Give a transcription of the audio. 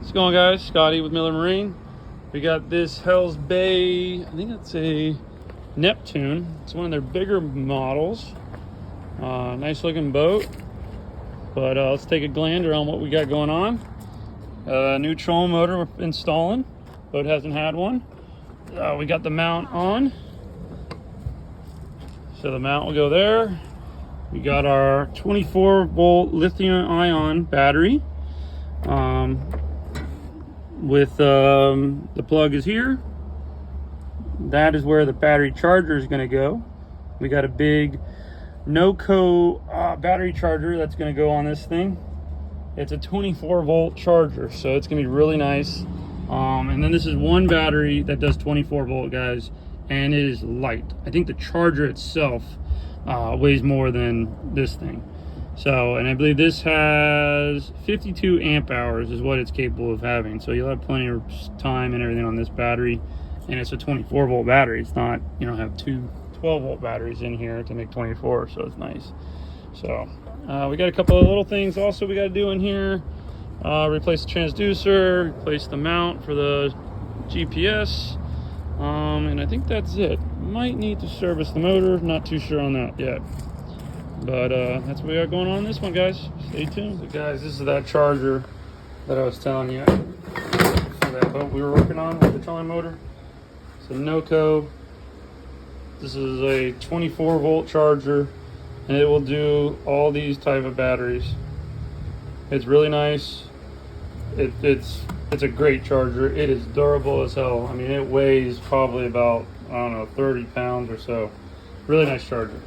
What's going on, guys? Scotty with Miller Marine. We got this HellsBay, I think it's a Neptune. It's one of their bigger models. Nice looking boat. But let's take a gander on what we got going on. New trolling motor we're installing. Boat hasn't had one. We got the mount on. So the mount will go there. We got our 24-volt lithium ion battery. The plug is here. That is where the battery charger is going to go. We got a big NOCO battery charger that's going to go on this thing. It's a 24-volt charger, so it's going to be really nice. And then this is one battery that does 24-volt, guys, and it is light. I think the charger itself weighs more than this thing. So, and I believe this has 52 amp hours is what it's capable of having. So you'll have plenty of time and everything on this battery. And it's a 24-volt battery. It's not, you know, have two 12-volt batteries in here to make 24, so it's nice. So we got a couple of little things also we got to do in here. Replace the transducer, replace the mount for the GPS. And I think that's it. Might need to service the motor, not too sure on that yet. But that's what we got going on in this one, guys. Stay tuned. So guys, this is that charger that I was telling you for that boat we were working on with the trolling motor. It's a NOCO. This is a 24-volt charger, and it will do all these type of batteries. It's really nice. It's a great charger. It is durable as hell. I mean, it weighs probably about, I don't know, 30 pounds or so. Really nice charger.